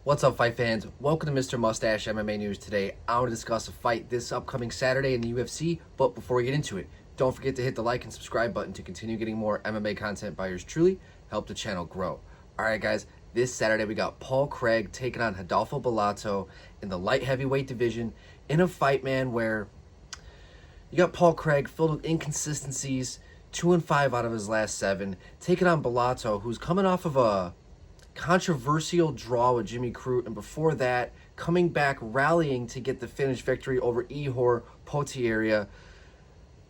What's up, fight fans? Welcome to Mr. Mustache MMA News. Today, I want to discuss a fight this upcoming Saturday in the UFC, but before we get into it, don't forget to hit the like and subscribe button to continue getting more MMA content by yours truly. Help the channel grow. Alright guys, this Saturday we got Paul Craig taking on Rodolfo Bellato in the light heavyweight division in a fight, man, where you got Paul Craig filled with inconsistencies, 2-5 out of his last 7, taking on Bellato, who's coming off of a controversial draw with Jimmy Crute, and before that, coming back, rallying to get the finish victory over Ihor Potieria.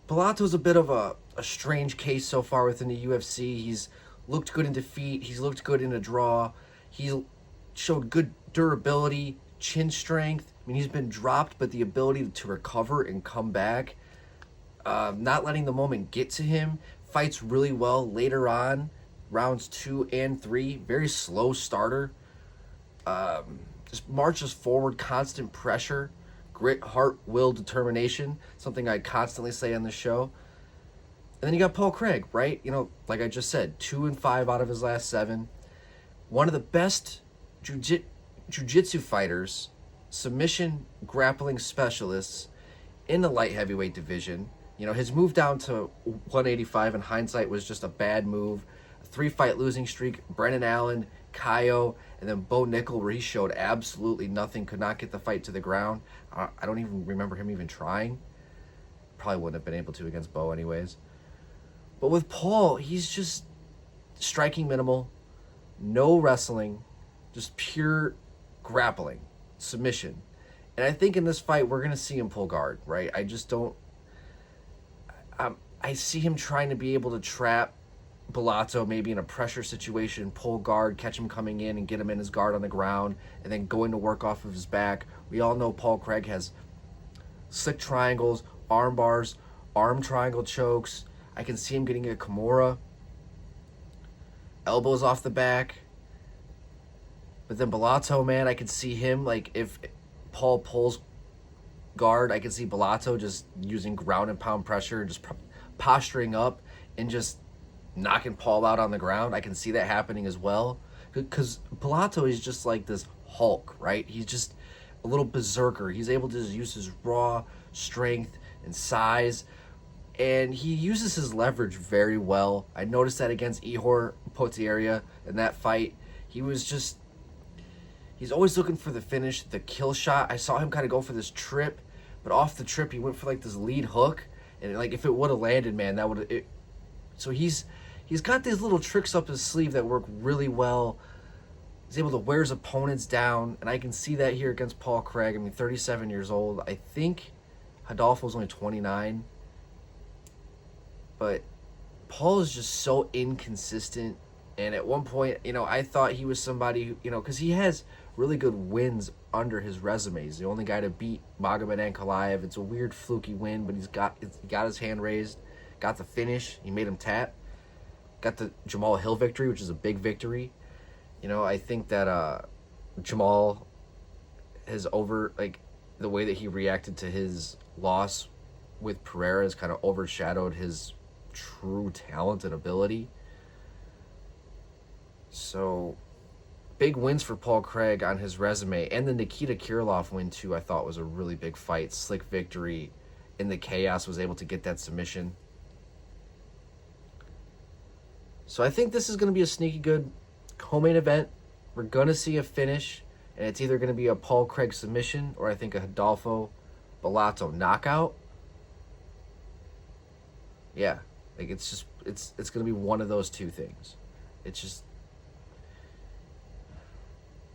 Bellato's a bit of a strange case so far within the UFC. He's looked good in defeat. He's looked good in a draw. He showed good durability, chin strength. I mean, he's been dropped, but the ability to recover and come back, not letting the moment get to him, fights really well later on. Rounds 2 and 3, very slow starter. Just marches forward, constant pressure, grit, heart, will, determination, something I constantly say on the show. And then you got Paul Craig, right? You know, like I just said, 2-5 out of his last 7. One of the best jiu-jitsu fighters, submission grappling specialists in the light heavyweight division. You know, his move down to 185 in hindsight was just a bad move. 3-fight losing streak, Brennan Allen, Kaio, and then Bo Nickel, where he showed absolutely nothing, could not get the fight to the ground. I don't even remember him even trying. Probably wouldn't have been able to against Bo anyways. But with Paul, he's just striking minimal, no wrestling, just pure grappling, submission. And I think in this fight, we're going to see him pull guard, right? I just don't... I see him trying to be able to trap Bellato maybe in a pressure situation, pull guard, catch him coming in and get him in his guard on the ground, and then going to work off of his back. We all know Paul Craig has slick triangles, arm bars, arm triangle chokes. I can see him getting a Kimura, elbows off the back. But then Bellato, man, I could see him, like, if Paul pulls guard, I could see Bellato just using ground and pound pressure and just posturing up and just knocking Paul out on the ground. I can see that happening as well, because Bellato is just like this Hulk, right? He's just a little berserker. He's able to just use his raw strength and size, and he uses his leverage very well. I noticed that against Ihor Potieria in that fight. He's always looking for the finish, the kill shot. I saw him kind of go for this trip, but off the trip he went for like this lead hook, and like if it would have landed, man, that would have... So he's got these little tricks up his sleeve that work really well. He's able to wear his opponents down, and I can see that here against Paul Craig. I mean, 37 years old. I think Rodolfo's only 29. But Paul is just so inconsistent. And at one point, you know, I thought he was somebody who, you know, because he has really good wins under his resume. He's the only guy to beat Magomed Ankalaev. It's a weird fluky win, but he got his hand raised. Got the finish. He made him tap. Got the Jamal Hill victory, which is a big victory. You know, I think that Jamal has the way that he reacted to his loss with Pereira has kind of overshadowed his true talent and ability. So, big wins for Paul Craig on his resume. And the Nikita Krylov win, too, I thought was a really big fight. Slick victory in the chaos, was able to get that submission. So I think this is going to be a sneaky good co-main event. We're going to see a finish, and it's either going to be a Paul Craig submission or I think a Rodolfo Bellato knockout. Yeah, like it's going to be one of those two things. It's just...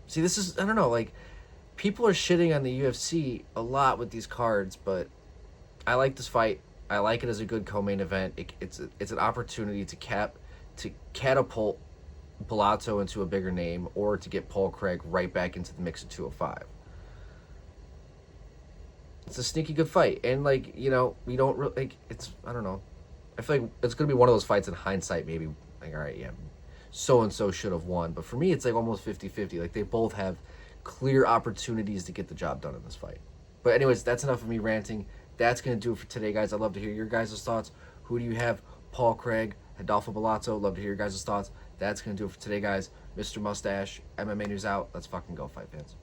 See, this is, I don't know, like, people are shitting on the UFC a lot with these cards, but I like this fight. I like it as a good co-main event. It's an opportunity to catapult Bellato into a bigger name, or to get Paul Craig right back into the mix of 205. It's a sneaky good fight, and like, you know, we don't really, like, it's, I don't know, I feel like it's gonna be one of those fights in hindsight, maybe like, all right, yeah, so and so should have won, but for me it's like almost 50-50. Like, they both have clear opportunities to get the job done in this fight. But anyways, that's enough of me ranting. That's gonna do it for today, guys. I'd love to hear your guys' thoughts. Who do you have? Paul Craig, Rodolfo Bellato? Love to hear your guys' thoughts. That's going to do it for today, guys. Mr. Mustache, MMA News out. Let's fucking go, fight fans.